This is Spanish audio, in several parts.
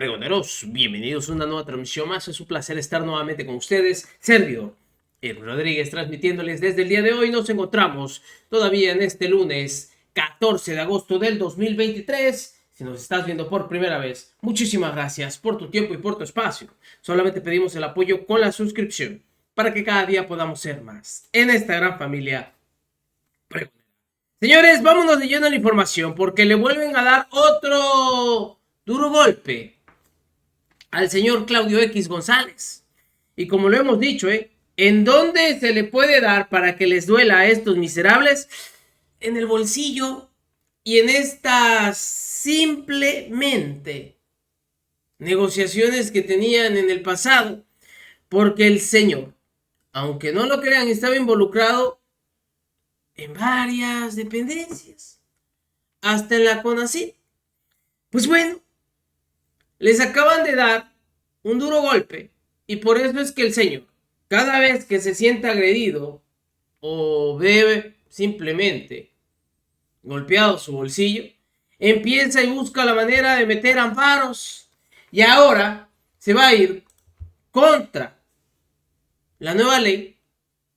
Pregoneros, bienvenidos a una nueva transmisión más. Es un placer estar nuevamente con ustedes. Servidor Edwin Rodríguez, transmitiéndoles desde el día de hoy. Nos encontramos todavía en este lunes 14 de agosto del 2023. Si nos estás viendo por primera vez, muchísimas gracias por tu tiempo y por tu espacio. Solamente pedimos el apoyo con la suscripción para que cada día podamos ser más en esta gran familia pregonera. Señores, vámonos de lleno a la información porque le vuelven a dar otro duro golpe al señor Claudio X González. Y como lo hemos dicho, ¿en dónde se le puede dar para que les duela a estos miserables? En el bolsillo y en estas simplemente negociaciones que tenían en el pasado, porque el señor, aunque no lo crean, estaba involucrado en varias dependencias, hasta en la CONACYT. Pues bueno, les acaban de dar un duro golpe y por eso es que el señor, cada vez que se sienta agredido o ve simplemente golpeado su bolsillo, empieza y busca la manera de meter amparos y ahora se va a ir contra la nueva ley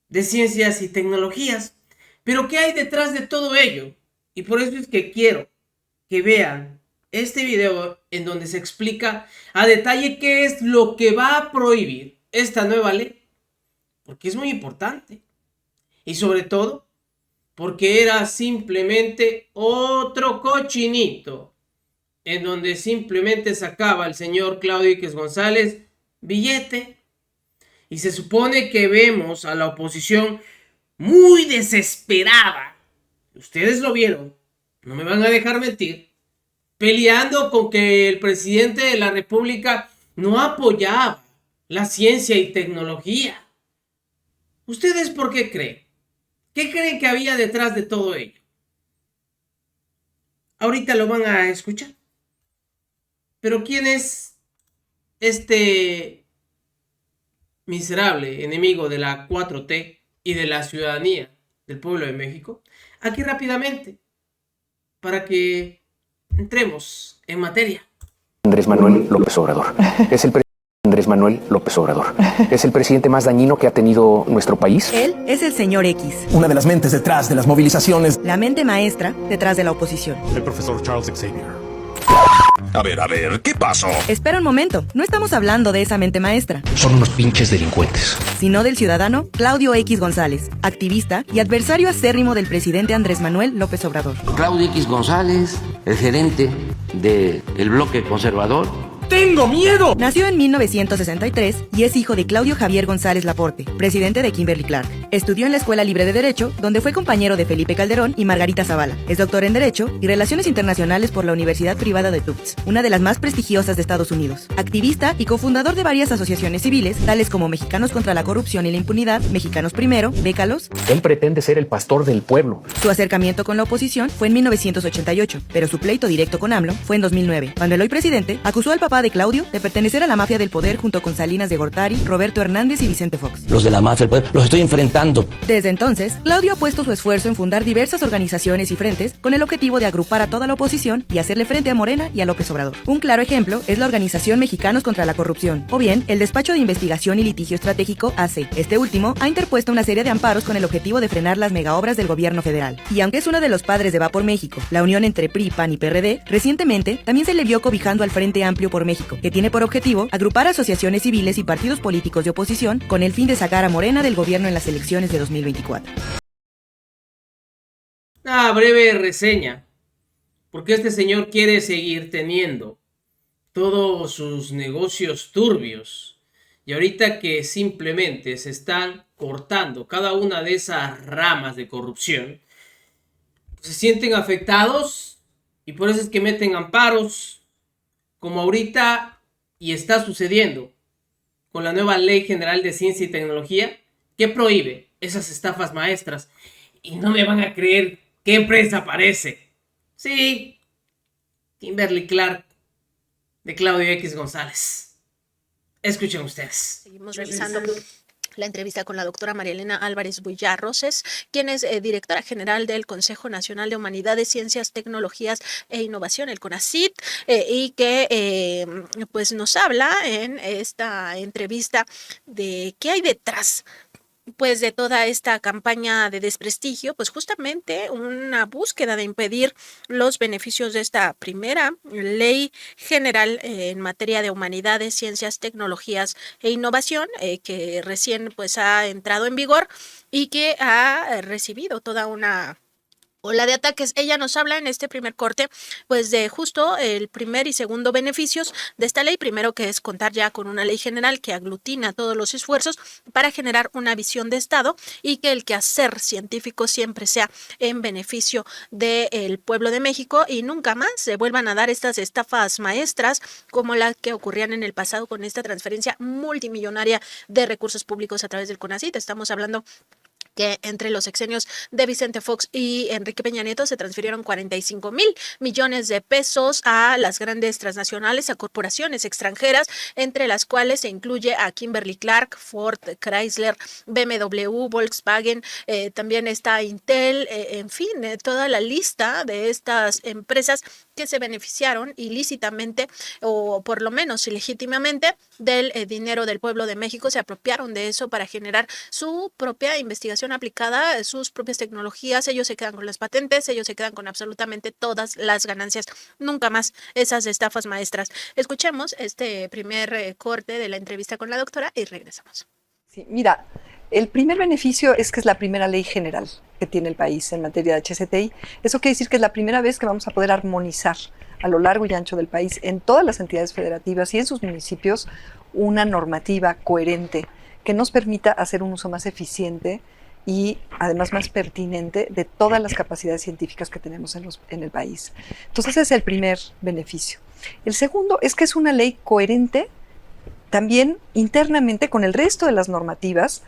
de ciencias y tecnologías. Pero ¿qué hay detrás de todo ello? Y por eso es que quiero que vean este video en donde se explica a detalle qué es lo que va a prohibir esta nueva ley, porque es muy importante y sobre todo porque era simplemente otro cochinito en donde simplemente sacaba el señor Claudio X González billete y se supone que vemos a la oposición muy desesperada. Ustedes lo vieron, no me van a dejar mentir, peleando con que el presidente de la República no apoyaba la ciencia y tecnología. ¿Ustedes por qué creen? ¿Qué creen que había detrás de todo ello? Ahorita lo van a escuchar. Pero ¿quién es este miserable enemigo de la 4T y de la ciudadanía del pueblo de México? Aquí rápidamente, para que entremos en materia. Andrés Manuel López Obrador. Andrés Manuel López Obrador. Es el presidente más dañino que ha tenido nuestro país. Él es el señor X. Una de las mentes detrás de las movilizaciones. La mente maestra detrás de la oposición. El profesor Charles Xavier. A ver, ¿qué pasó? Espera un momento, no estamos hablando de esa mente maestra. Son unos pinches delincuentes. Sino del ciudadano Claudio X González, activista y adversario acérrimo del presidente Andrés Manuel López Obrador. Claudio X González, el gerente del bloque conservador. ¡Tengo miedo! Nació en 1963 y es hijo de Claudio Javier González Laporte, presidente de Kimberly-Clark. Estudió en la Escuela Libre de Derecho, donde fue compañero de Felipe Calderón y Margarita Zavala. Es doctor en Derecho y Relaciones Internacionales por la Universidad Privada de Tufts, una de las más prestigiosas de Estados Unidos. Activista y cofundador de varias asociaciones civiles, tales como Mexicanos contra la Corrupción y la Impunidad, Mexicanos Primero, Bécalos. Él pretende ser el pastor del pueblo. Su acercamiento con la oposición fue en 1988, pero su pleito directo con AMLO fue en 2009, cuando el hoy presidente acusó al papá de Claudio de pertenecer a la mafia del poder junto con Salinas de Gortari, Roberto Hernández y Vicente Fox. Los de la mafia del poder, los estoy enfrentando. Desde entonces, Claudio ha puesto su esfuerzo en fundar diversas organizaciones y frentes con el objetivo de agrupar a toda la oposición y hacerle frente a Morena y a López Obrador. Un claro ejemplo es la Organización Mexicanos contra la Corrupción, o bien el Despacho de Investigación y Litigio Estratégico AC. Este último ha interpuesto una serie de amparos con el objetivo de frenar las megaobras del gobierno federal. Y aunque es uno de los padres de Va por México, la unión entre PRI, PAN y PRD, recientemente también se le vio cobijando al Frente Amplio por México, que tiene por objetivo agrupar asociaciones civiles y partidos políticos de oposición con el fin de sacar a Morena del gobierno en las elecciones de 2024. Una breve reseña, porque este señor quiere seguir teniendo todos sus negocios turbios y ahorita que simplemente se están cortando cada una de esas ramas de corrupción, se sienten afectados y por eso es que meten amparos, como ahorita y está sucediendo con la nueva Ley General de Ciencia y Tecnología que prohíbe esas estafas maestras. Y no me van a creer qué empresa aparece. Sí, Kimberly-Clark de Claudio X González. Escuchen ustedes. Seguimos revisando La entrevista con la doctora María Elena Álvarez Builla-Roses, quien es directora general del Consejo Nacional de Humanidades, Ciencias, Tecnologías e Innovación, el CONACYT, y que pues nos habla en esta entrevista de qué hay detrás pues de toda esta campaña de desprestigio, pues justamente una búsqueda de impedir los beneficios de esta primera ley general en materia de humanidades, ciencias, tecnologías e innovación, que recién pues ha entrado en vigor y que ha recibido toda una ola de ataques. Ella nos habla en este primer corte, pues de justo el primer y segundo beneficios de esta ley. Primero, que es contar ya con una ley general que aglutina todos los esfuerzos para generar una visión de Estado y que el quehacer científico siempre sea en beneficio del pueblo de México y nunca más se vuelvan a dar estas estafas maestras como las que ocurrían en el pasado con esta transferencia multimillonaria de recursos públicos a través del CONACYT. Estamos hablando que entre los sexenios de Vicente Fox y Enrique Peña Nieto se transfirieron 45,000 millones de pesos a las grandes transnacionales, a corporaciones extranjeras, entre las cuales se incluye a Kimberly Clark, Ford, Chrysler, BMW, Volkswagen, también está Intel, en fin, toda la lista de estas empresas que se beneficiaron ilícitamente o por lo menos ilegítimamente del dinero del pueblo de México, se apropiaron de eso para generar su propia investigación aplicada, sus propias tecnologías. Ellos se quedan con las patentes, ellos se quedan con absolutamente todas las ganancias, nunca más esas estafas maestras. Escuchemos este primer corte de la entrevista con la doctora y regresamos. Sí, mira, el primer beneficio es que es la primera ley general que tiene el país en materia de HCTI. Eso quiere decir que es la primera vez que vamos a poder armonizar a lo largo y ancho del país, en todas las entidades federativas y en sus municipios, una normativa coherente que nos permita hacer un uso más eficiente y además más pertinente de todas las capacidades científicas que tenemos en el país. Entonces ese es el primer beneficio. El segundo es que es una ley coherente también internamente con el resto de las normativas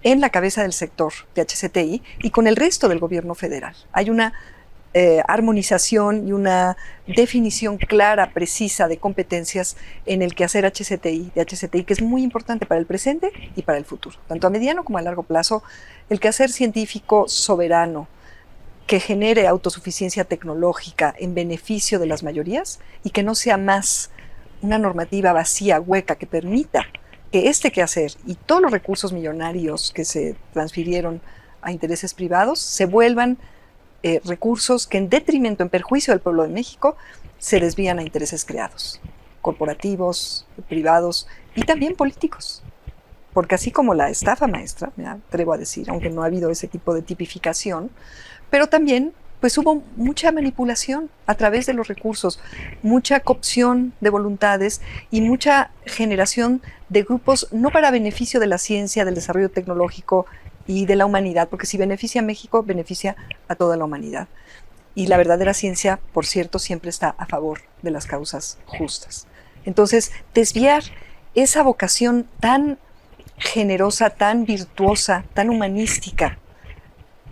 en la cabeza del sector de HCTI y con el resto del gobierno federal. Hay una armonización y una definición clara, precisa de competencias en el quehacer HCTI, que es muy importante para el presente y para el futuro. Tanto a mediano como a largo plazo, el quehacer científico soberano que genere autosuficiencia tecnológica en beneficio de las mayorías y que no sea más una normativa vacía, hueca, que permita que este quehacer y todos los recursos millonarios que se transfirieron a intereses privados se vuelvan recursos que en detrimento, en perjuicio del pueblo de México, se desvían a intereses creados, corporativos, privados y también políticos. Porque así como la estafa maestra, me atrevo a decir, aunque no ha habido ese tipo de tipificación, pero también pues hubo mucha manipulación a través de los recursos, mucha coopción de voluntades y mucha generación de grupos no para beneficio de la ciencia, del desarrollo tecnológico y de la humanidad, porque si beneficia a México, beneficia a toda la humanidad. Y la verdadera ciencia, por cierto, siempre está a favor de las causas justas. Entonces, desviar esa vocación tan generosa, tan virtuosa, tan humanística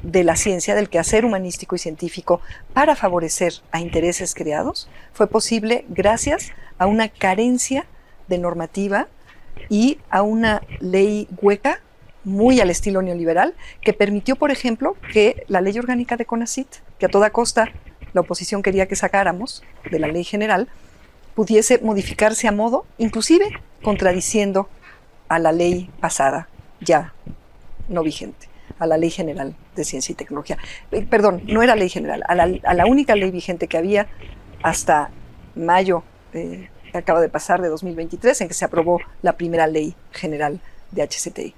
de la ciencia, del quehacer humanístico y científico para favorecer a intereses creados, fue posible gracias a una carencia de normativa y a una ley hueca muy al estilo neoliberal, que permitió, por ejemplo, que la ley orgánica de CONACYT, que a toda costa la oposición quería que sacáramos de la ley general, pudiese modificarse a modo, inclusive contradiciendo a la ley pasada, ya no vigente, a la Ley General de Ciencia y Tecnología. Perdón, no era ley general, a la única ley vigente que había hasta mayo que acaba de pasar de 2023, en que se aprobó la primera ley general de HCTI.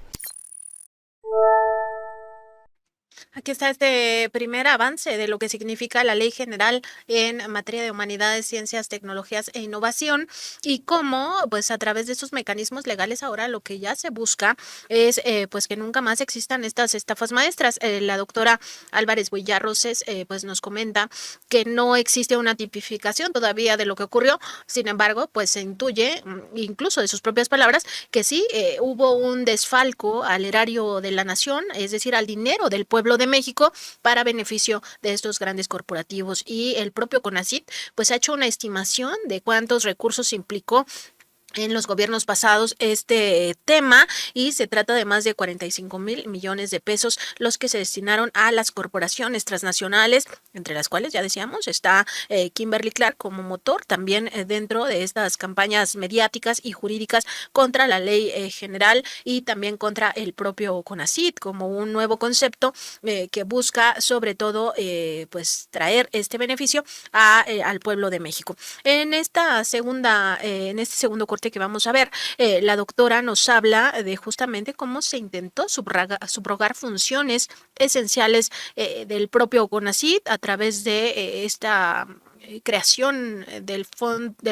Aquí está este primer avance de lo que significa la Ley General en materia de humanidades, ciencias, tecnologías e innovación y cómo, pues a través de estos mecanismos legales ahora lo que ya se busca es pues que nunca más existan estas estafas maestras. La doctora Álvarez Builla-Roses pues nos comenta que no existe una tipificación todavía de lo que ocurrió, sin embargo, pues se intuye, incluso de sus propias palabras, que sí hubo un desfalco al erario de la nación, es decir, al dinero del pueblo de México para beneficio de estos grandes corporativos, y el propio CONACYT pues ha hecho una estimación de cuántos recursos implicó en los gobiernos pasados este tema, y se trata de más de 45,000 millones de pesos los que se destinaron a las corporaciones transnacionales, entre las cuales ya decíamos está Kimberly-Clark como motor, también dentro de estas campañas mediáticas y jurídicas contra la ley general y también contra el propio CONACYT como un nuevo concepto que busca sobre todo pues traer este beneficio al pueblo de México. En esta segunda, en este segundo corte que vamos a ver, la doctora nos habla de justamente cómo se intentó subrogar funciones esenciales del propio CONACYT a través de esta creación del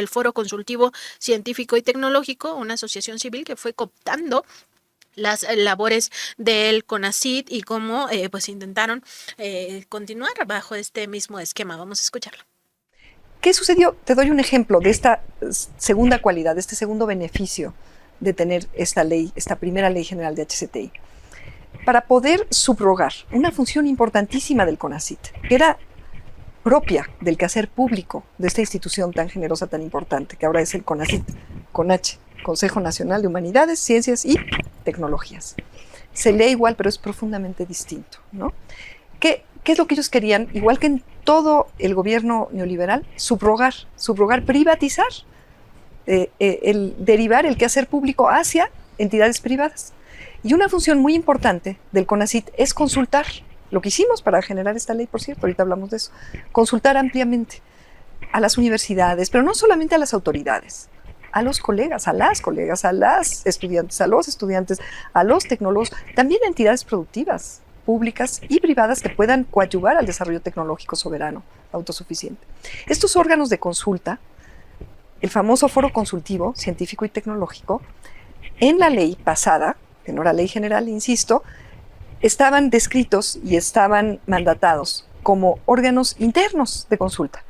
Foro Consultivo Científico y Tecnológico, una asociación civil que fue cooptando las labores del CONACYT y cómo pues intentaron continuar bajo este mismo esquema. Vamos a escucharlo. ¿Qué sucedió? Te doy un ejemplo de esta segunda cualidad, de este segundo beneficio de tener esta ley, esta primera ley general de HCTI. Para poder subrogar una función importantísima del CONACYT, que era propia del quehacer público de esta institución tan generosa, tan importante, que ahora es el CONACYT, con H, Consejo Nacional de Humanidades, Ciencias y Tecnologías. Se lee igual, pero es profundamente distinto, ¿no? ¿Qué es lo que ellos querían? Igual que en todo el gobierno neoliberal, subrogar, privatizar, el derivar el quehacer público hacia entidades privadas. Y una función muy importante del CONACYT es consultar, lo que hicimos para generar esta ley, por cierto, ahorita hablamos de eso, consultar ampliamente a las universidades, pero no solamente a las autoridades, a los colegas, a las estudiantes, a los estudiantes, a los tecnólogos, también a entidades productivas, públicas y privadas que puedan coadyuvar al desarrollo tecnológico soberano, autosuficiente. Estos órganos de consulta, el famoso Foro Consultivo Científico y Tecnológico, en la ley pasada, que no era ley general, insisto, estaban descritos y estaban mandatados como órganos internos de consulta,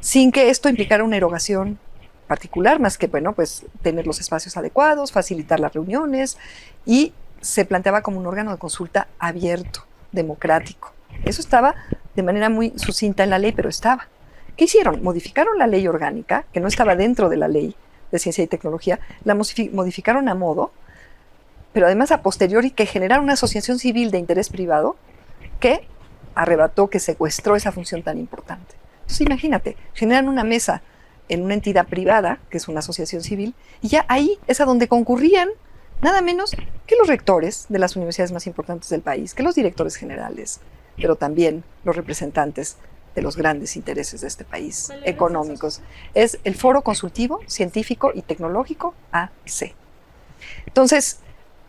sin que esto implicara una erogación particular, más que, bueno, pues tener los espacios adecuados, facilitar las reuniones, y se planteaba como un órgano de consulta abierto, democrático. Eso estaba de manera muy sucinta en la ley, pero estaba. ¿Qué hicieron? Modificaron la ley orgánica, que no estaba dentro de la ley de ciencia y tecnología, la modificaron a modo, pero además a posteriori, que generaron una asociación civil de interés privado que arrebató, que secuestró esa función tan importante. Entonces imagínate, generan una mesa en una entidad privada, que es una asociación civil, y ya ahí es a donde concurrían nada menos que los rectores de las universidades más importantes del país, que los directores generales, pero también los representantes de los grandes intereses de este país, económicos. Es el Foro Consultivo Científico y Tecnológico, AC. Entonces,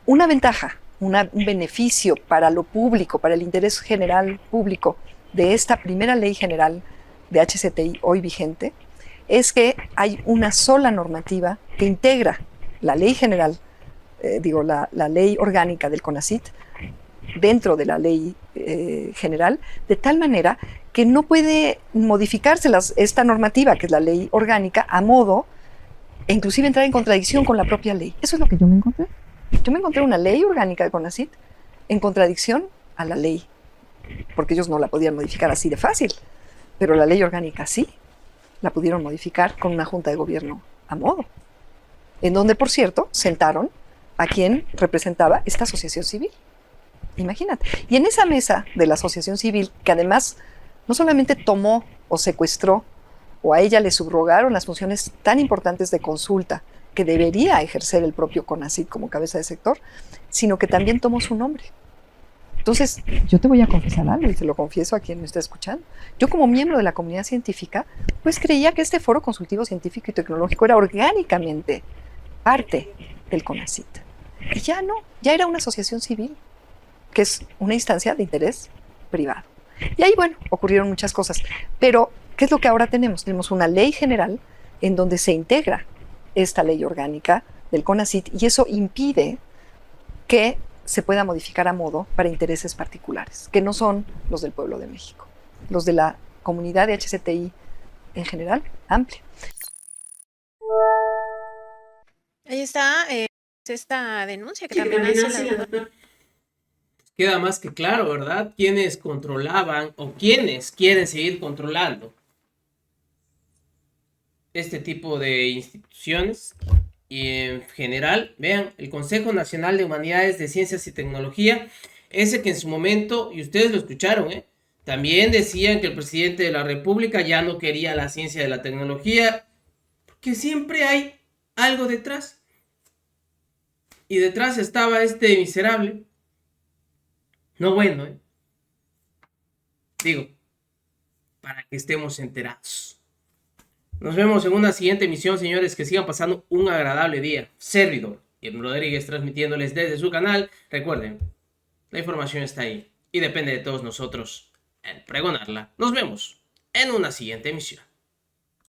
una ventaja, un beneficio para lo público, para el interés general público de esta primera ley general de HCTI hoy vigente, es que hay una sola normativa que integra la ley general, la ley orgánica del CONACYT dentro de la ley general, de tal manera que no puede modificarse esta normativa, que es la ley orgánica, a modo, e inclusive entrar en contradicción con la propia ley. Eso es lo que yo me encontré. Yo me encontré una ley orgánica de CONACYT en contradicción a la ley, porque ellos no la podían modificar así de fácil, pero la ley orgánica sí la pudieron modificar con una junta de gobierno a modo, en donde, por cierto, sentaron a quien representaba esta asociación civil. Imagínate. Y en esa mesa de la asociación civil, que además no solamente tomó o secuestró, o a ella le subrogaron las funciones tan importantes de consulta que debería ejercer el propio CONACYT como cabeza de sector, sino que también tomó su nombre. Entonces, yo te voy a confesar algo, y te lo confieso a quien me está escuchando. Yo, como miembro de la comunidad científica, pues creía que este Foro Consultivo Científico y Tecnológico era orgánicamente parte del CONACYT. Y ya no, ya era una asociación civil, que es una instancia de interés privado. Y ahí, bueno, ocurrieron muchas cosas. Pero, ¿qué es lo que ahora tenemos? Tenemos una ley general en donde se integra esta ley orgánica del CONACYT, y eso impide que se pueda modificar a modo para intereses particulares, que no son los del pueblo de México, los de la comunidad de HCTI en general, amplia. Ahí está esta denuncia que también hace la doctora. Queda más que claro, ¿verdad? Quienes controlaban o quienes quieren seguir controlando este tipo de instituciones y en general, vean, el Consejo Nacional de Humanidades, de Ciencias y Tecnología, ese que en su momento, y ustedes lo escucharon, también decían que el presidente de la República ya no quería la ciencia de la tecnología, porque siempre hay algo detrás. Y detrás estaba este miserable. No bueno, digo, para que estemos enterados. Nos vemos en una siguiente emisión, señores. Que sigan pasando un agradable día. Servidor Irving Rodríguez, transmitiéndoles desde su canal. Recuerden, la información está ahí y depende de todos nosotros el pregonarla. Nos vemos en una siguiente emisión.